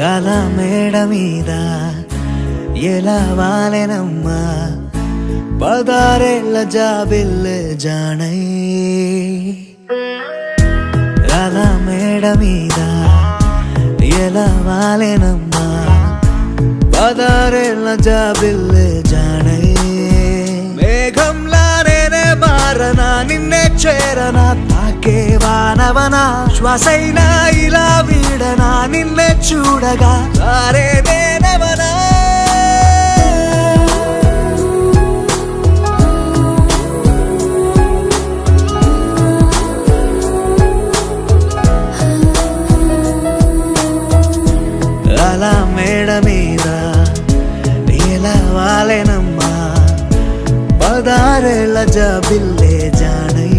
అలా మేడ మీద ఎలా వాలెనమ్మా పదారేళ్ల జాబిల్లె జానై. అలా మేడ మీద ఎలా వాలెనమ్మా పదారేళ్ల జాబిల్లె జానై. మేఘంలా నేనే మారనా నిన్నే చేరనా తాకే వానవనా శ్వాసైనా ఇలా వీడనా నిన్నే చూడగా సారేదేనవనా. అలా మేడ మీద ఎలా వాలెనమ్మా పదారేళ్ల జాబిల్లె జానై.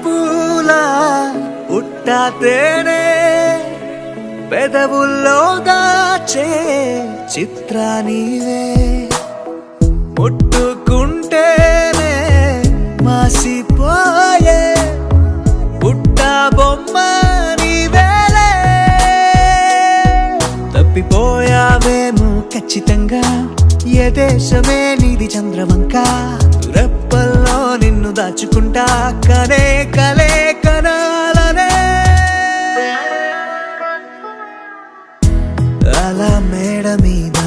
పూల పుట్టాతేనే పెదవుల్లో దాచే చిత్ర నీవే ముట్టుకుంటేనే మాసిపోయే పుట్టా బొమ్మ నీవేలే. తప్పిపోయావేమో ఖచ్చితంగా ఏ దేశమే నీది చంద్రవంక రెప్పల్లో నిన్ను దాచుకుంటా కనే కలే కనాలనే. అలా మేడ మీద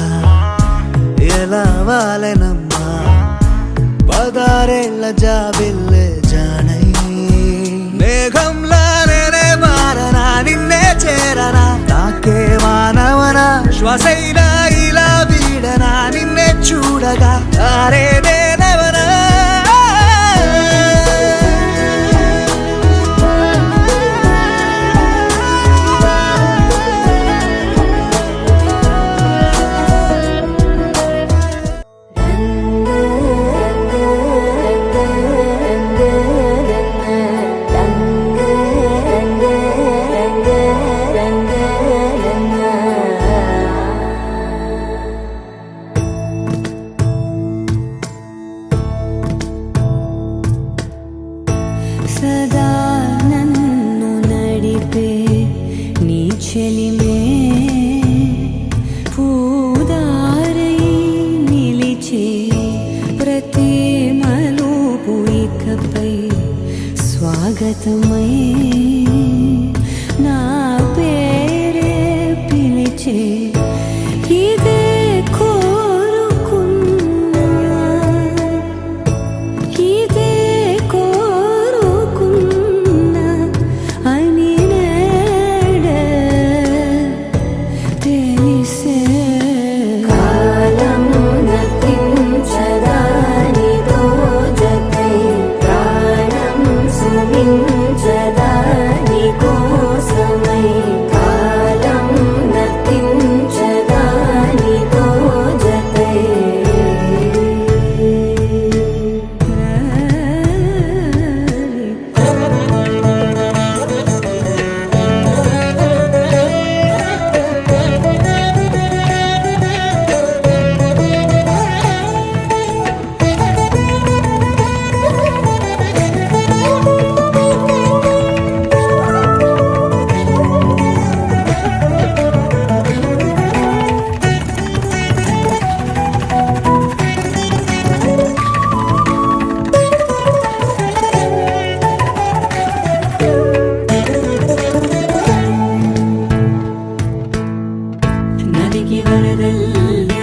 ఎలా వాలెనమ్మా పదారేళ్ల జాబిల్లె జానై. మేఘంలా నేనే మారనా నిన్నే చేరనా తాకే వానవనా శ్వాసైనా ఇలా వీడనా నిన్నే చూడగా సారేదేనవనా. సదా నన్ను నడిపే నీ చెలిమే పూదారై నిలిచే ప్రతి మలుపు ఇకపై స్వాగతమై నా పేరే పిలిచే ఇదే కోరుకున్నా ఇదే da ಮದಿಗೆ ವರದಲ್ಲೇ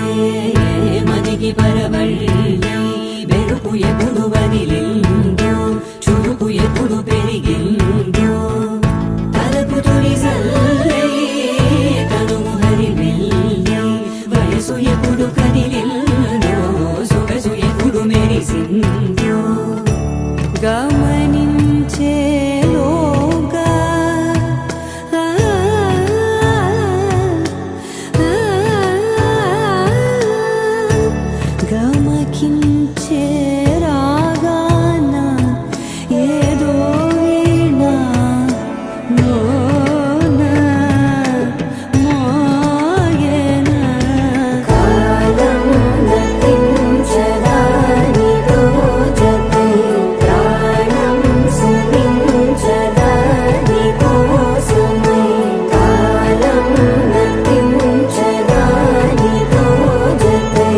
ಮದಿಗೆ ಬರವಳ್ಳಿ ಬೆರುಕು ಎప్పుడు వదిలిందో చురుకు ఎప్పుడు పెరిగిందో తలపు తొలిసల్లే తనువు హరిమెల్లి వయసు ఎప్పుడు కదిలిందో సొగసు ఎప్పుడు మెరిసిందో గమనించేలోగా గమకించే రాగాన ఏదో వీణ మోన మోయన కాలం నతించదానితో జతే ప్రాణం సుమించదాని కోసమై కాలం నతించదానితో జతే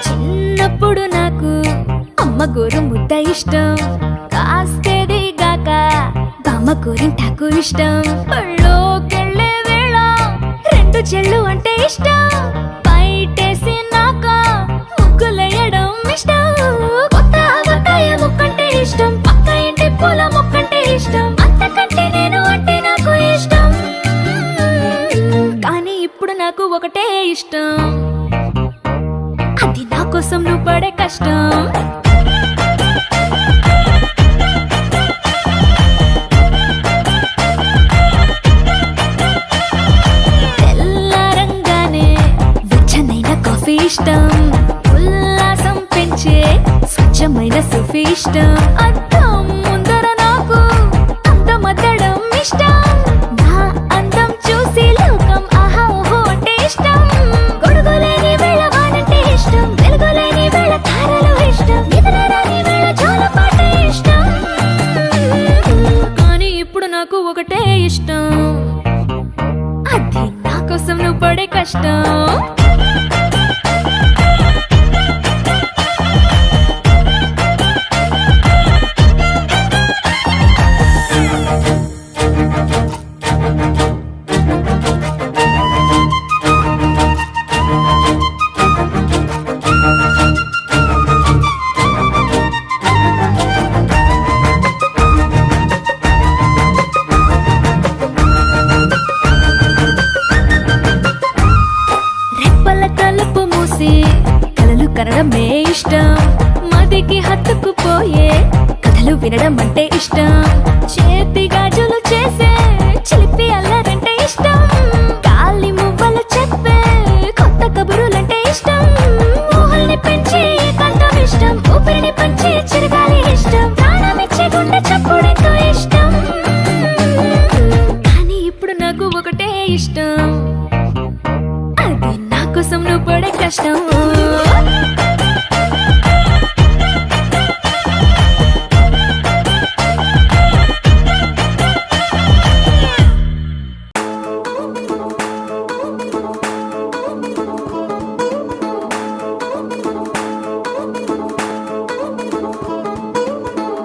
చిన్నప్పుడు నాకు అమ్మ గోరు ముద్ద ఇష్టం కాస్తేది గాక బామ్మ గోరింటాకు ఇష్టం పళ్ళోకెళ్ళే వేళ రెండు చెళ్ళు అంటే ఇష్టం బయటేసి నాక ముగ్గులేయడం ఇష్టం కొత్త కొత్తయ ముక్కంటే ఇష్టం పక్క ఇంటి పూల మొక్కంటే ఇష్టం అంతకంటే నేను అంటే నాకు ఇష్టం కానీ ఇప్పుడు నాకు ఒకటే ఇష్టం అది నా కోసం నువ్వు పడే కష్టం తెల్లారంగానే వెచ్చనైన కాఫీ ఇష్టం ఉల్లాసం పెంచే స్వచ్ఛమైన సుఫీ ఇష్టం అద్దం ముందర నాకు అందమద్దడం ఇష్టం నా అందం చూసి లోకం ఆహా ఓహో అంటే ఇష్టం గొడుగులేని వేళ వానంటే ఇష్టం వెలుగులేని వేళ తారలు ఇష్టం నిద్రరాని వేళ జోలపాట ఇష్టం కానీ ఇప్పుడు నాకు ఒకటే ఇష్టం అది నా కోసం నువ్వు పడే కష్టం రెప్పల తలుపు మూసి కలలు కనడమే ఇష్టం మదికి హత్తుకుపోయే కథలు వినడం అంటే ఇష్టం చేతి గాజులు చేసే చిలిపి అల్లరంటే ఇష్టం గాలి మువ్వలు చెప్పే కొత్త కబురులంటే ఇష్టం ఊహల్ని పెంచి ఏకాంతం ఇష్టం ఊపిరిని పంచి చిరగాలి ఇష్టం ప్రాణమిచ్చే గుండె చప్పుడెంతో ఇష్టం కానీ ఇప్పుడు నాకు ఒకటే ఇష్టం అది నా కోసం నువ్వు పడే కష్టం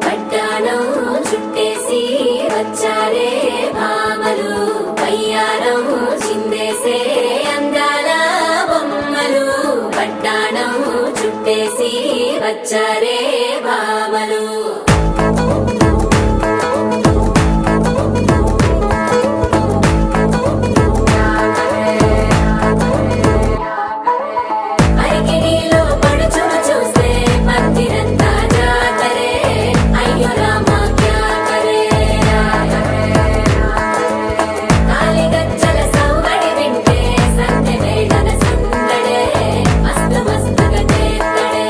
పట్టాణం చుట్టేసి వచ్చారే భామలు పయ్యారం చిందేసే అందాల బొమ్మలు పట్టాణం చుట్టేసి వచ్చారే భామలు అరిగిరిలో పడుచును చూస్తే మందిరంతా జాతరే అయ్యో రామా క్యా కరే కాలిగజ్జల సౌవడి వింటే సంధ్య వేళన సందడే మస్తు మస్తుగా చేత్తడే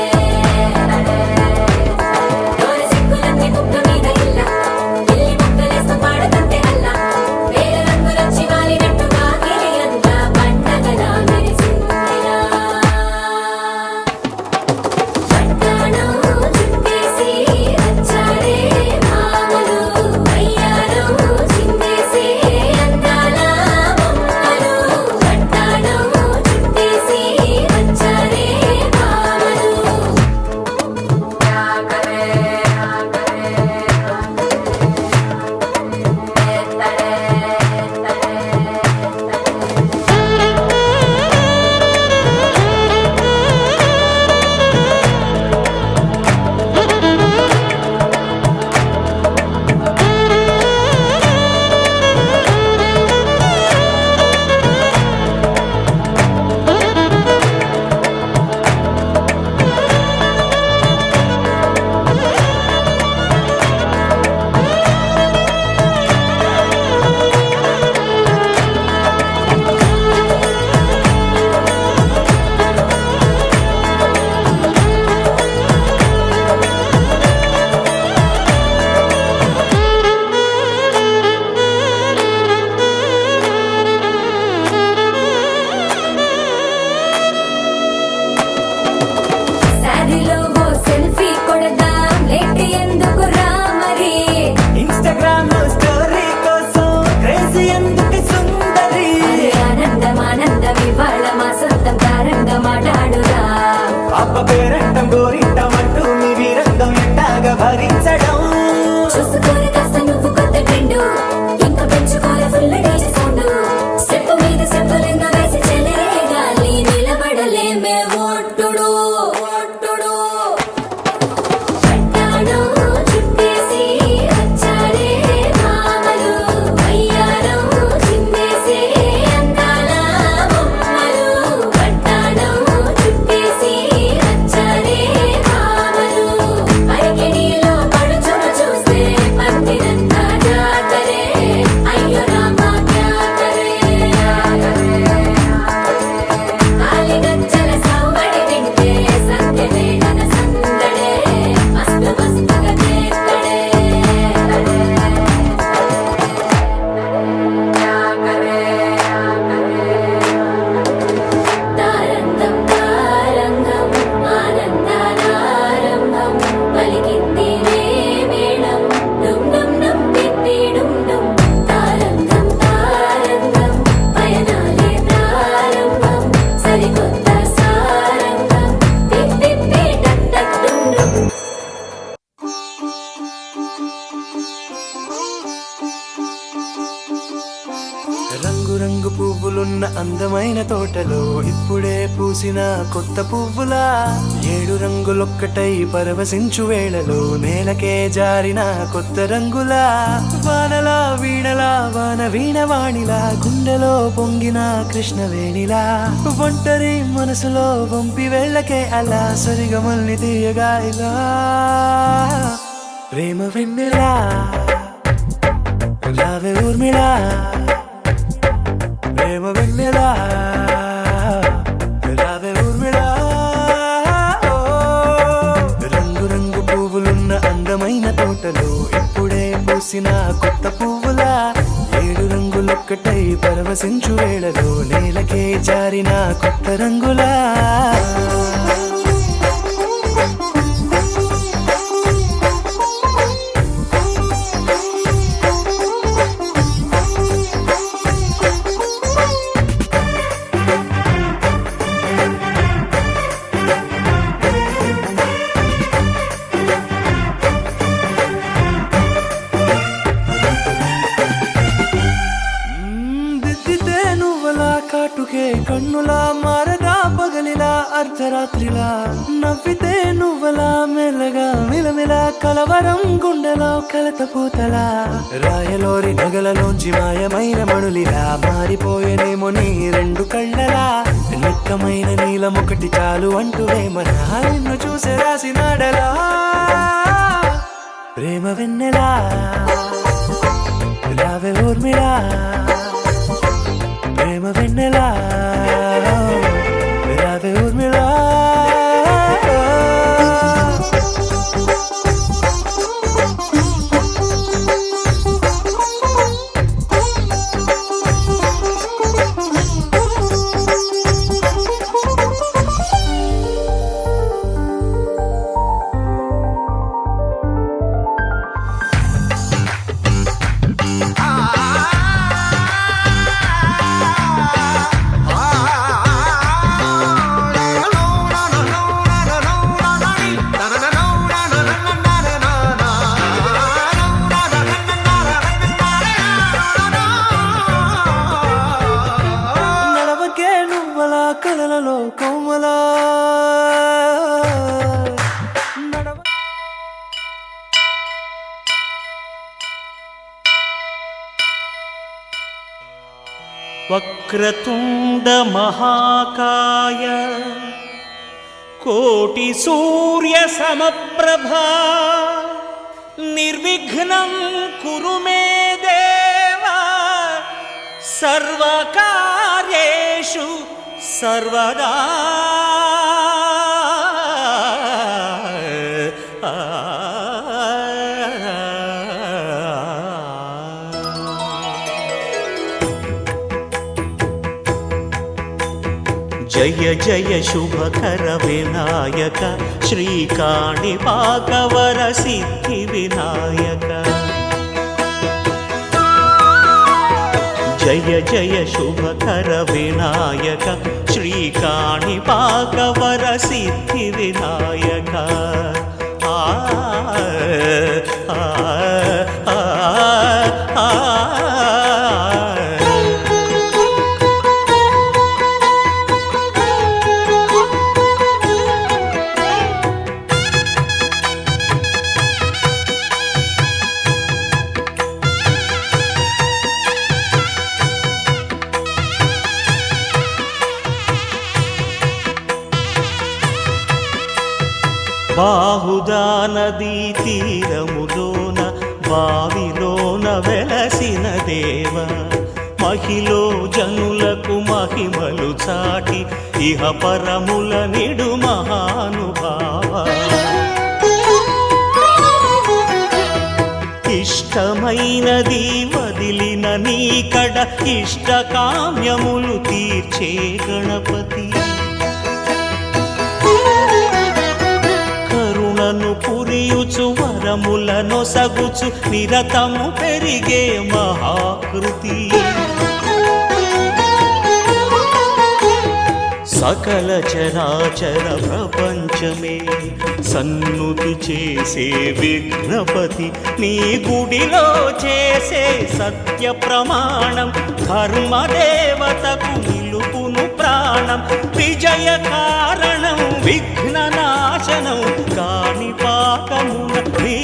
రంగు పువ్వులున్న అందమైన తోటలో ఇప్పుడే పూసిన కొత్త పువ్వులా 7 రంగులొక్కటై పరవశించు వేళలో నేలకే జారిన కొత్త రంగులా వానలా వీణలా వాన వీణవాణిలా గుండెలో పొంగిన కృష్ణవేణిలా ఒంటరి మనసులో వంపి వెళ్ళకే అలా సరిగమల్ని తీయగా ఇలా ప్రేమ వెన్నెలా రావే ఊర్మిళా ప్రేమ వెన్నెలా రావే ఊర్మిళా రంగు రంగు పువ్వులున్న అందమైన తోటలో ఇప్పుడే పూసిన కొత్త పువ్వులా 7 రంగులొక్కటై పరవశించు వేళలో నేలకే జారిన కొత్త రంగులా దిద్దితే నువ్వలా కాటుకే కన్నులా మారగా పగలిలా అర్ధరాత్రిలా నవ్వితే నువ్వలా మెల్లగా మిలమిలా కలవరం గుండెలో కలత పూతలా రాయలోరి నగలలోంచి మాయమైన మణులిలా మారిపోయేనేమో నీ 2 కళ్ళలా నిక్కమైన నీలం ఒకటి చాలు అంటూ వేమన నిన్ను చూసే రాసినాడలా ప్రేమ వెన్నెలా రావే ఊర్మిళా ప్రేమ వెన్నెలా రావే ఊర్మిళా నడవకే నువ్వలా కలలలో కోమలా వక్రతుండ మహాకాయ కోటి సూర్య సమప్రభా నిర్విఘ్నం కురు మే దేవా సర్వకార్యేషు సర్వదా జయ జయ శుభకర వినాయక శ్రీకాణిపాకవర సిద్ధి వినాయక జయ జయ శుభకర వినాయక శ్రీకాణిపాకవర సిద్ధి వినాయక ఆ ఆ ఆ ఆ బాహుదా నదీ తీరములోన బావిలోన వెలసిన దేవ మహిలో జనులకు మహిమలు చాటి ఇహ పరముల నిడు మహానుభావ ఇష్టమైనది వదిలిన నీకడ ఇష్ట కామ్యములు తీర్చే గణపతి కరుణను పురియుచు వరములను సగుచు నిరతము పెరిగే మహాకృతి సకల చరాచర ప్రపంచమే సన్నుతి చేసే విఘ్నపతి నీ గుడిలో చేసే సత్య ప్రమాణం ధర్మదేవతకు నిలుపును ప్రాణం విజయ కారణం విఘ్ననాశనం కాణిపాకమున నీ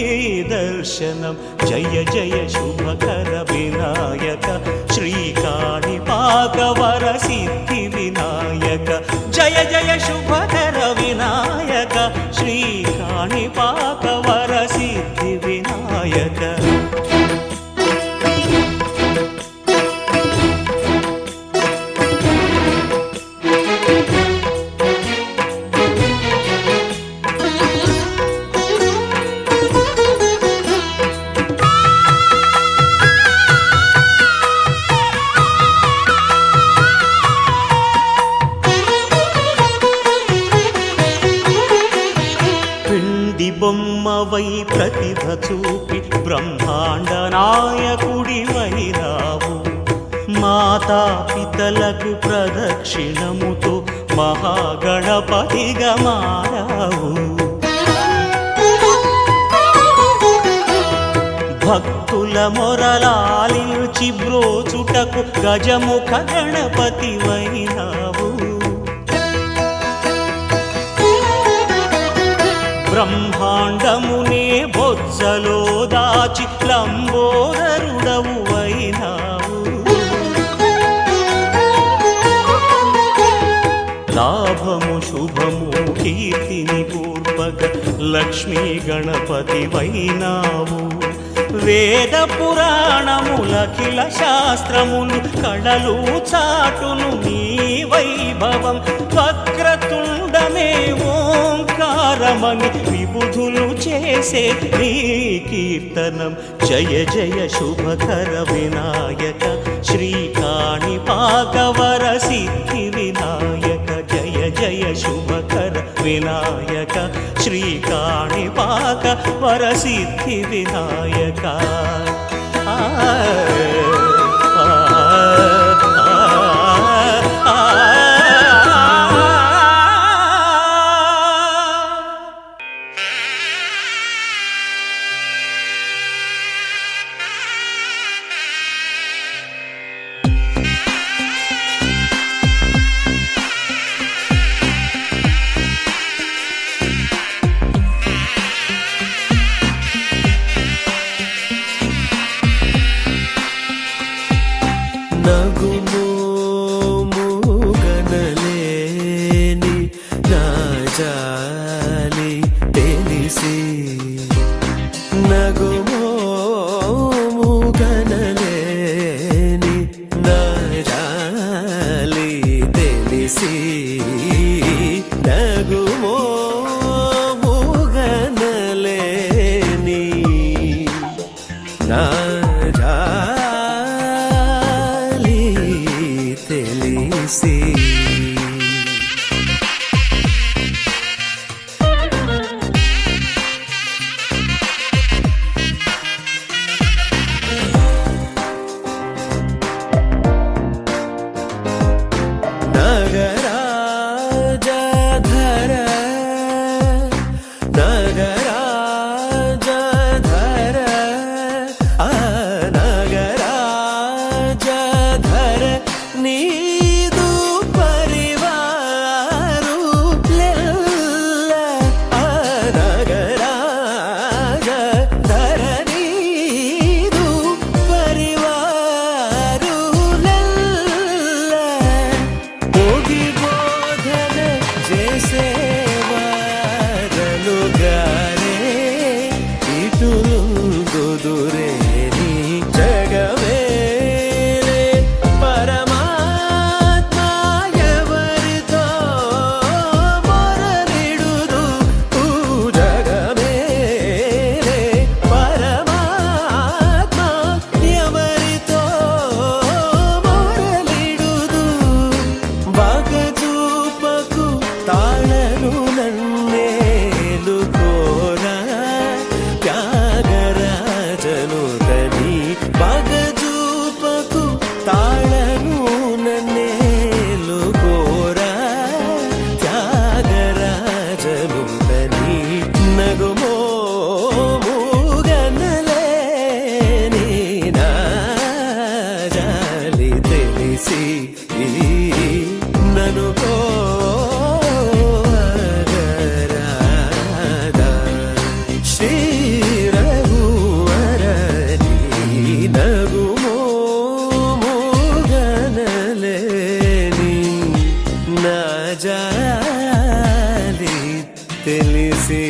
దర్శనం జయ జయ శుభకర వినాయక శ్రీ కాణిపాక వర సిద్ధి వినాయక జయ జయ శుభకర వినాయక శ్రీ కాణిపాక వర సిద్ధి వినాయక బొమ్మవై ప్రతిభ చూపి బ్రహ్మాండ నాయకుడి వైరావు మాతా పితలకు ప్రదక్షిణముతో మహాగణపతిగా మారావు భక్తుల మొరలాలించి బ్రోచుటకు గజముఖ గణపతి వైనావు బ్రహ్మాండమునే బొజ్జలో దాచి లంబోదరుడవు అయినావు లాభము శుభము కీర్తిని పూర్వక లక్ష్మీ గణపతి వైనావు వేద పురాణములఖిల శాస్త్రములు కళలు చాటును నీ వైభవం వక్రతుండమే ఓంకారమని విబుధులు చేసే నీ కీర్తనం జయ జయ శుభకర వినాయక శ్రీ కాణిపాక వర సిద్ధి వినాయక జయ జయ శుభకర వినాయక శ్రీ కాణిపాక వర సిద్ధి వినాయక నగుమోముగనలేని నా జాలి తెలిసి నగుమోముగనలేని నా జాలి తెలిసి నగుమోముగనలేని నా తెలిసి నగరాజధర నగరాజధర ఆ నగరాజధర నీ జగమేలే పరమానంద తెలిసి నన్ను కోరరాదా శ్రీ రఘువర నగుమో మూగనలేని నా జాలి తెలిసి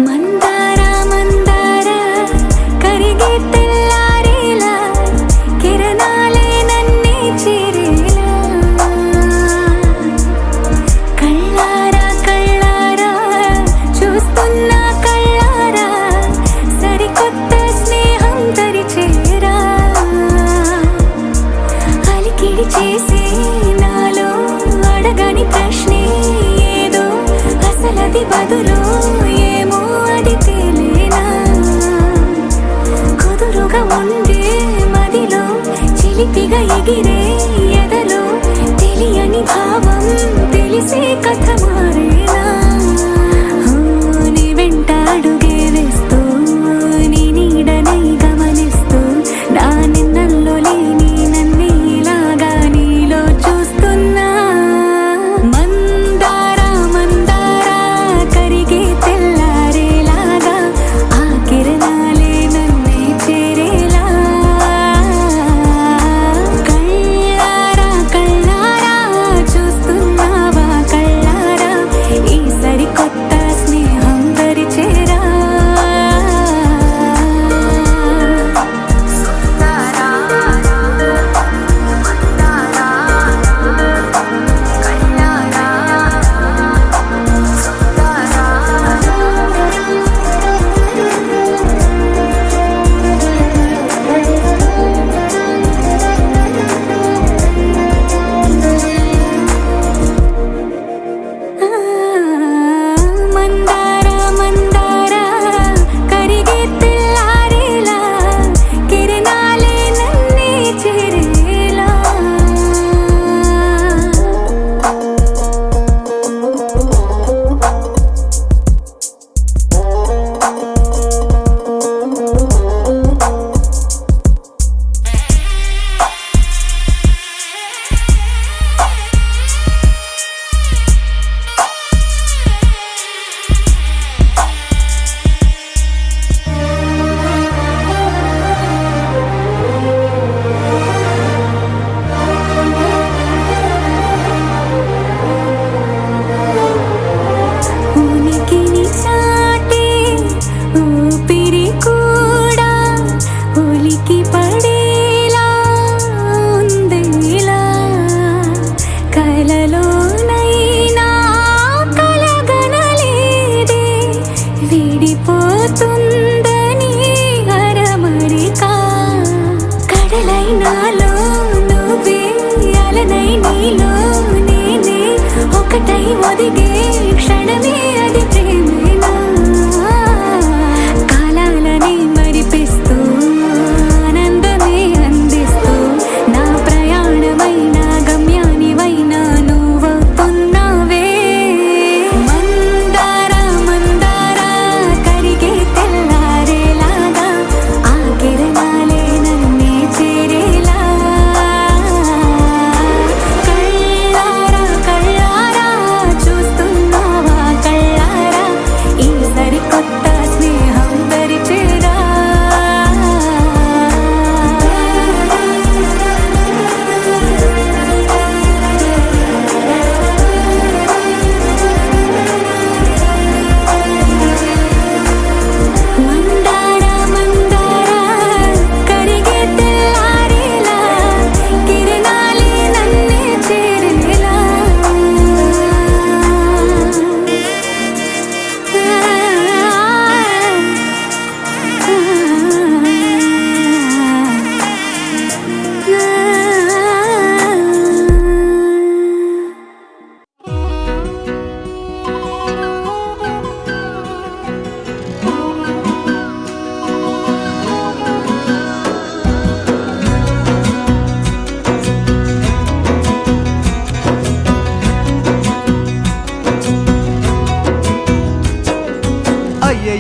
మందార మందార కరిగే తెల్లారేలా కిరణాలే నన్నే చేరేలా కళ్ళారా కళ్ళారా చూస్తున్నా కళ్ళారా సరికొత్త స్నేహం తరిచేరా అలికిడి చేసే నాలో అడగని ప్రశ్నే ఏదో అసలది బదులు ఏమో అది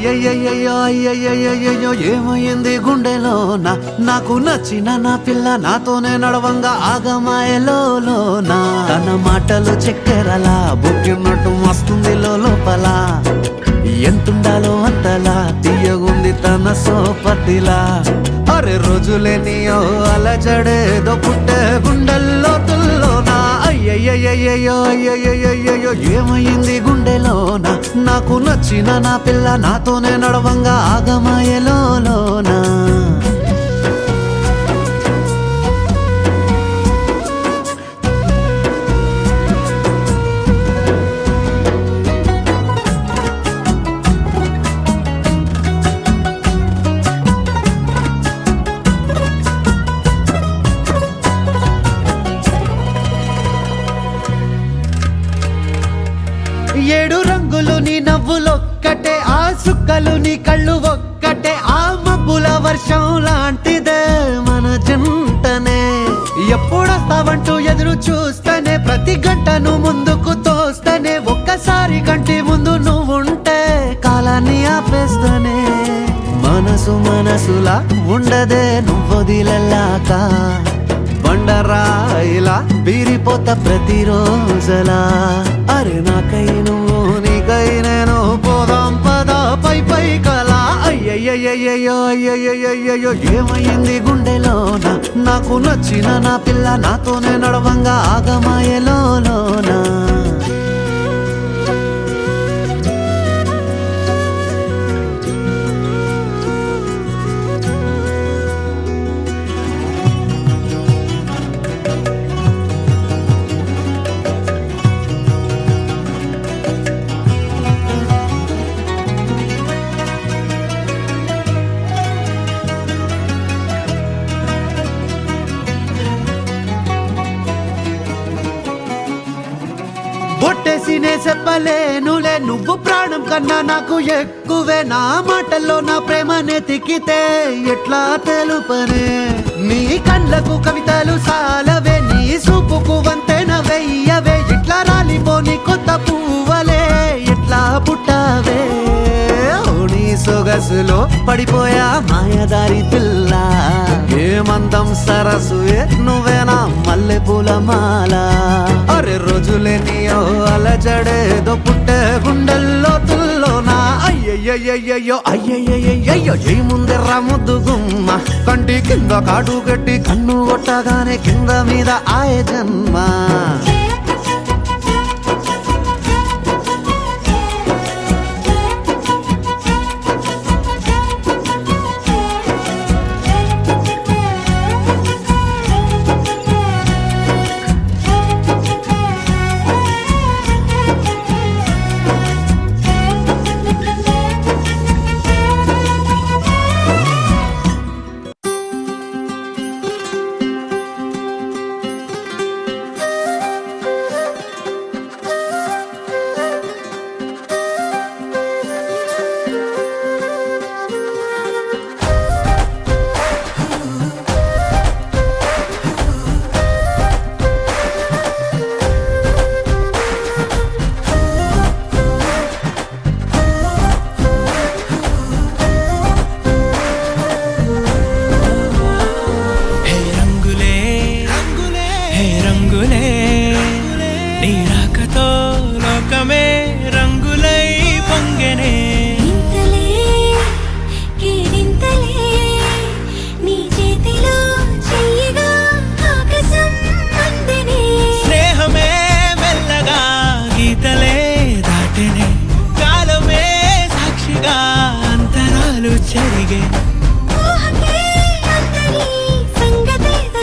అయ్యయ్యయ్యో అయ్యయ్యయ్యో ఏమైంది గుండెలోన నాకు నచ్చిన నా పిల్ల నాతోనే నడవంగా ఆగమాయలోనా తన మాటలు చక్కెరలా బుక్కినట్టు మస్తుంది లోపల ఎంతుండాలో అంతలా తీయగుంది తన సోపతిలా అరే రోజులేనియో అలజడేదో పుట్టే గుండెల్లో తుల్లోనా అయ్యయ్యయ్యో అయ్యయ్యయ్యో ఏమైంది గుండెలోన నాకు నచ్చిన నా పిల్ల నాతోనే నడవంగా ఆగమాయలోనా ఏడు రంగులు నీ నవ్వులొక్కటే ఆ సుక్కలు నీ కళ్ళు ఒక్కటే ఆ మబ్బుల వర్షం లాంటిదే మన జంటనే ఎప్పుడొస్తావంటూ ఎదురు చూస్తేనే ప్రతి గంటను ముందుకు తోస్తేనే ఒక్కసారి కంటి ముందు నువ్వుంటే కాలాన్ని ఆపేస్తేనే మనసులా ఉండదే నువ్వొదిలెల్లాక బండరాయిలా బీరిపోత ప్రతిరోజలా అరే నాకై నువ్వు నీకై నేను పోదాం పదా పై కలా అయ్యయ్యయ్యో అయ్యయ్యయ్యో ఏమైంది గుండెలోన నాకు నచ్చిన నా పిల్ల నాతోనే నడవంగా ఆగమాయలోనా బొట్టేసినే చెప్పలేనులే నువ్వు ప్రాణం కన్నా నాకు ఎక్కువే నా మాటల్లో నా ప్రేమనే తిక్కితే ఎట్లా తెలుపనే నీ కళ్ళకు కవితలు సాలవే నీ సూపుకు వంతెన వెయ్యవే ఇట్లా రాలిపోని కొత్త పువ్వలే ఎట్లా పుట్టావే నీ సొగసులో పడిపోయా మాయదారి పిల్ల ఏమందం సరసువే నువ్వేనా మల్లె పూల మాల అరే రోజులేనియో అలజడేదో పుట్టే గుండెల్లో తుల్లోనా అయ్యయ్యయ్యో అయ్యయ్యయ్యో ఏ ముందెర్ర ముద్దు గుమ్మ కంటి కింద కాడు గట్టి కన్ను కొట్టగానే కింద మీద ఆయ జన్మ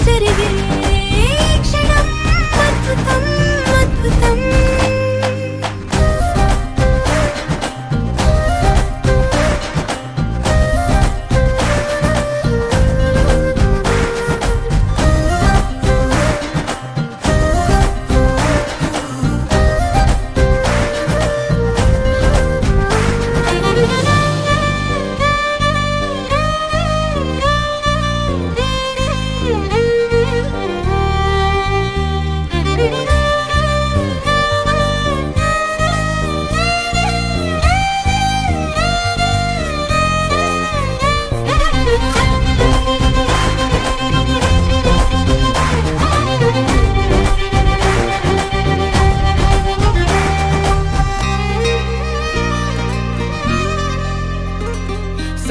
జరిగే క్షణం అద్భుతం అద్భుతం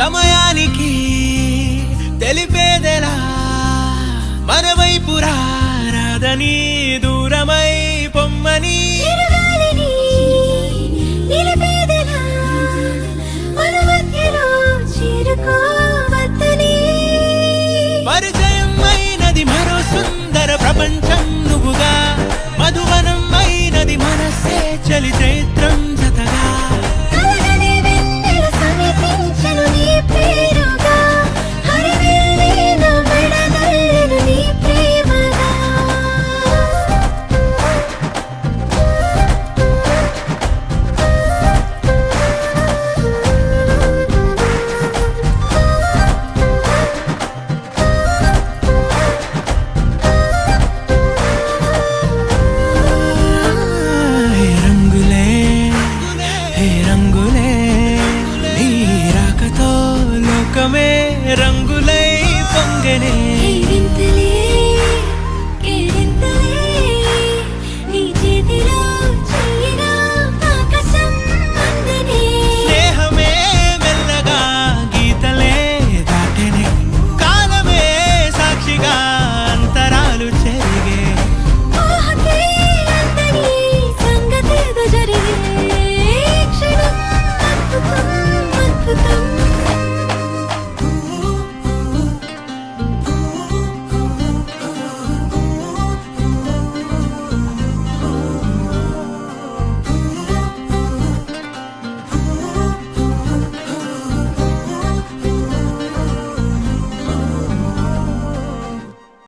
సమయానికి తెలిపేదెలా మన వైపు రాదని దూరమై పొమ్మని చిరుగాలిని నిలిపేదెలా మన మధ్యలో చేరుకోవద్దని పరిచయం అయినది మరో సుందర ప్రపంచం నువ్వుగా మధువనం అయినది మనసే చలి చైత్రం జతగా కలగని వెన్నెల సమీపించను నీ పేరుగా హరివెల్లి నా మెడదల్లెను నీ ప్రేమగా హే రంగులే హే రంగులే నీ రాకతో లోకమే రంగులై పొంగనే కేరింతలే కేరింతలే నీ చేతిలో చెయ్యిగా ఆకాశం అందనే స్నేహమే మెల్లగా గీతలే దాటెనే కాలమే సాక్షిగా అంతరాలు చెరిగే ఊహకే అందని సంగతేదో జరిగే క్షణం అద్భుతం అద్భుతం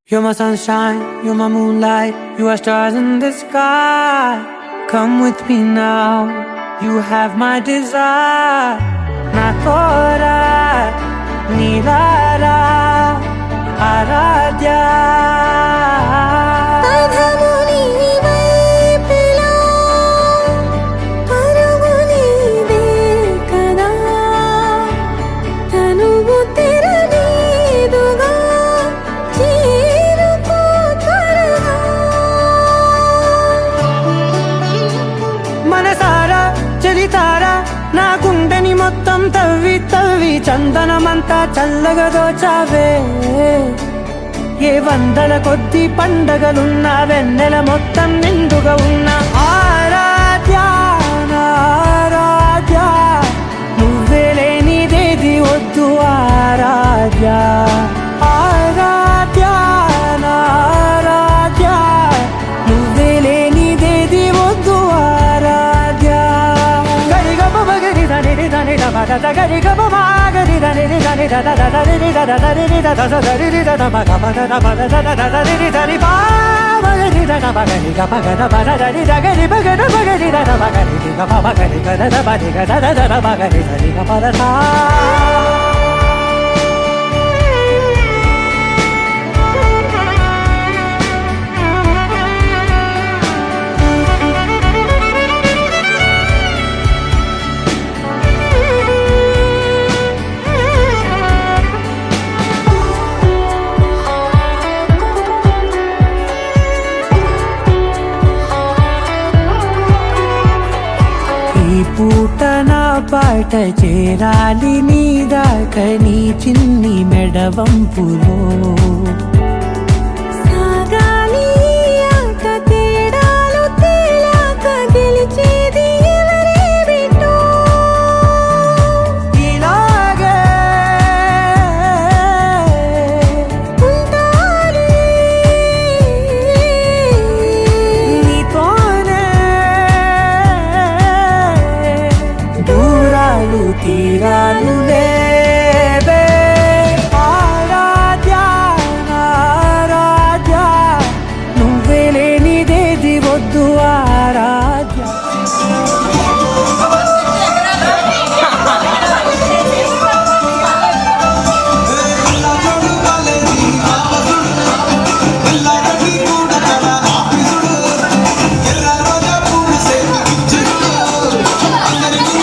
You're my sunshine, you're my moonlight, you are stars in the sky. Come with me now, you have my desire. Nakora, Nilara, Aradya. పదము నీవైపులా పరుగు నీదే కదా తనువు తెరనీదుగా చేరుకో త్వరగా మనసారా చలితారా నా గుండెని మొత్తం తవ్వి తవ్వి చందనమంతా చల్లగా దోచావే ఏ వందల కొద్ది పండగలున్నా వెన్నెల మొత్తం నిండుగా ఉన్న ఆరాధ్య నా ఆరాధ్య నువ్వే లేనిదేది వద్దు ఆరాధ్య ఆరాధ్య నా ఆరాధ్య నువ్వే లేనిదేది వద్దు ఆరాధ్య గరిగమ మగరి దని దని దమ దద గరిగమ మాగరి దని దని దద దద రి దద దని రి దద దరి రి దద మగ మగ దమ దద దద రి దని పా మగరి దద మగరి గ మగ దమ దరి దగరి మగ మగరి దద మగరి గ మగరి గ దద మగరి గ దద దద మగరి దరి గ పద సా ఈ పూట నా పాట చేరాలి నీ దాకా నీ చిన్ని మెడవంపులో సాగాలి ఆట తేడాలు తేలాక గెలిచేది ఎవరే బిడ్డో ఇలాగే ఉంటాలి నీతోనే దూరాలు తీరాలు లేవే ఆరాధ్య నా ఆరాధ్య నువ్వే లేనిదేది వద్దు ఆరాధ్య అందరికీ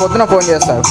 పొద్దున ఫోన్ చేస్తారు.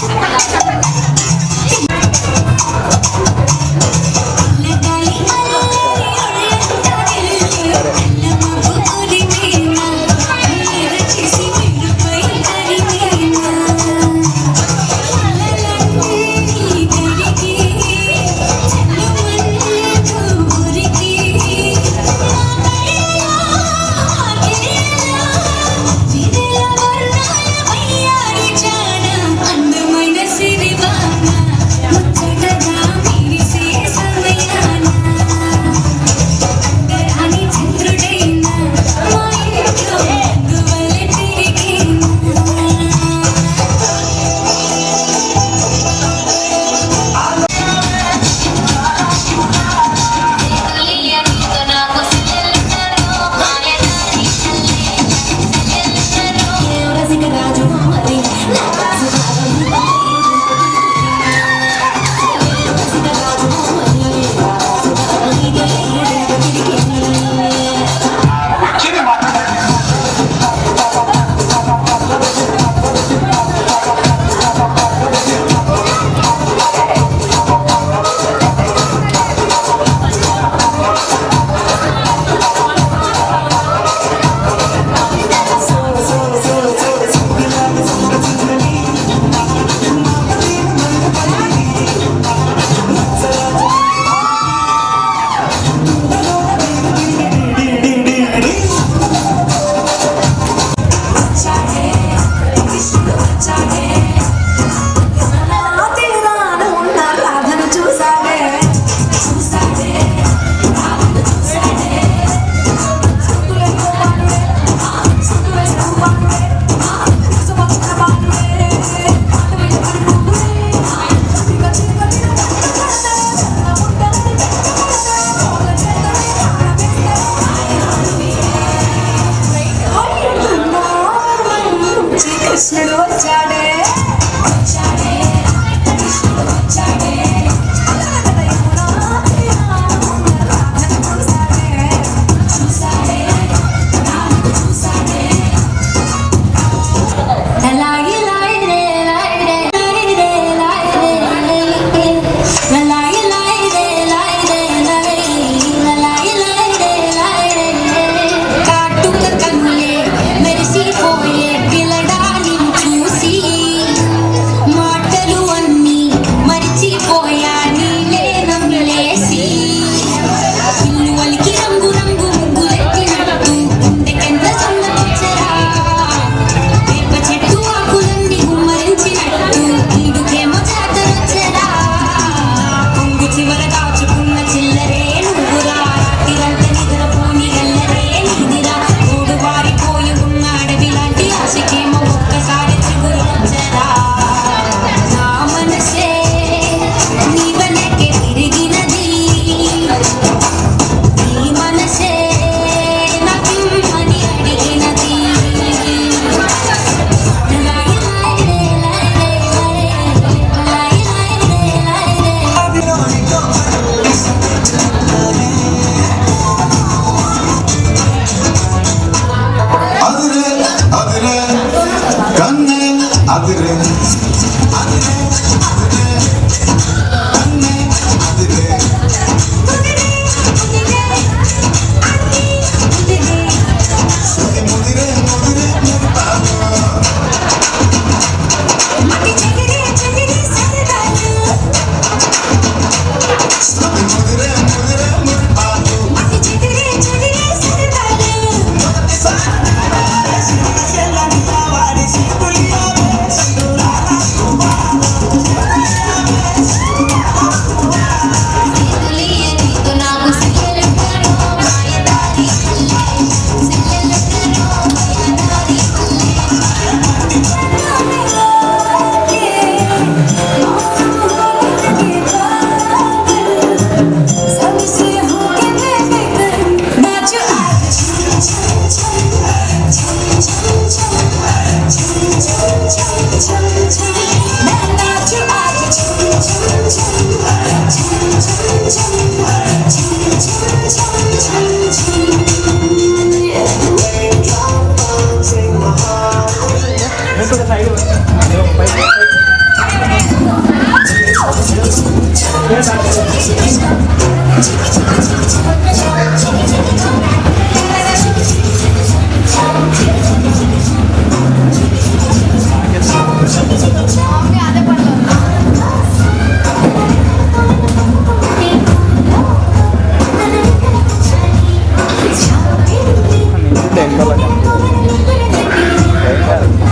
కృష్ణుడు వచ్చాడే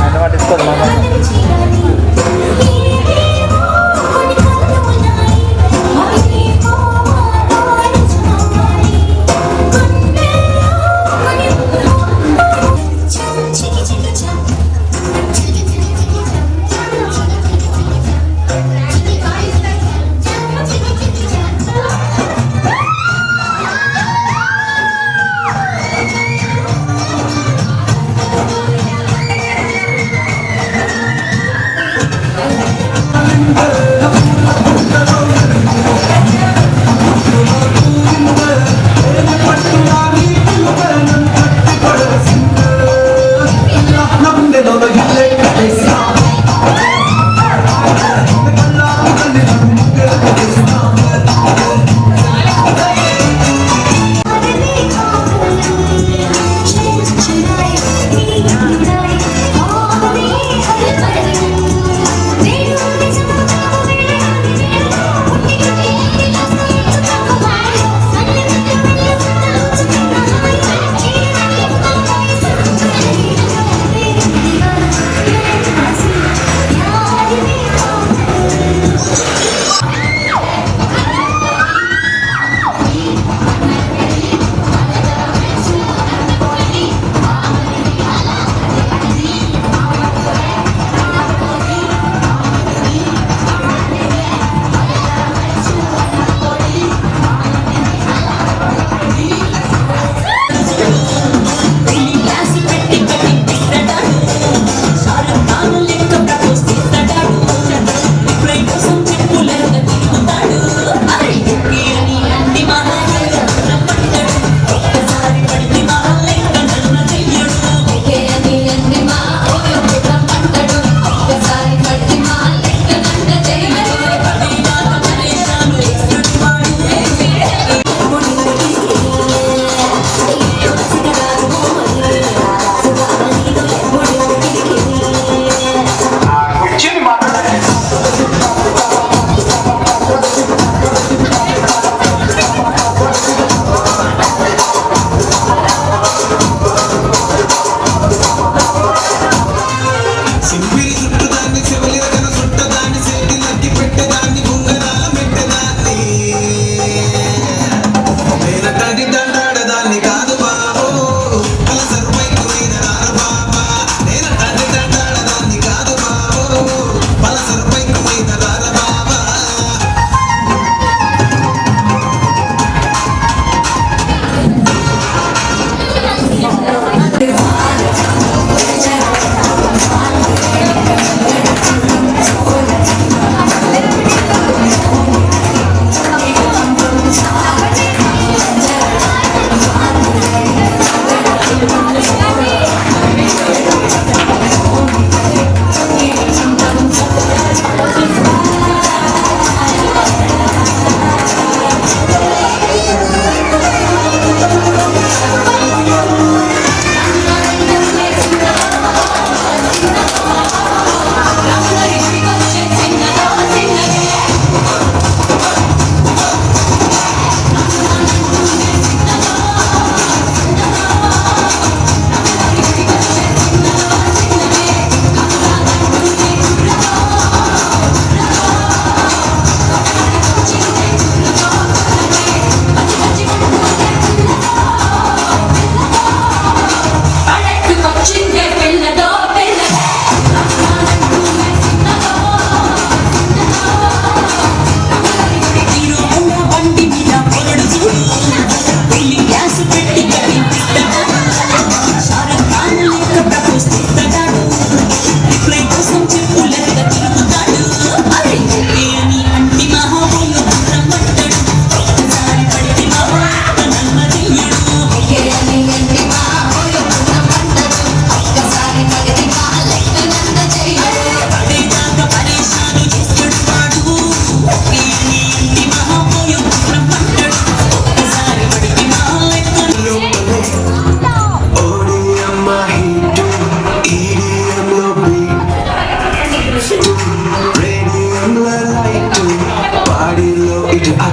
ఆయన పట్టించుకోదు Cha,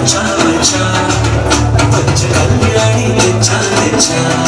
cha, cha, cha, cha, cha, cha, cha, cha.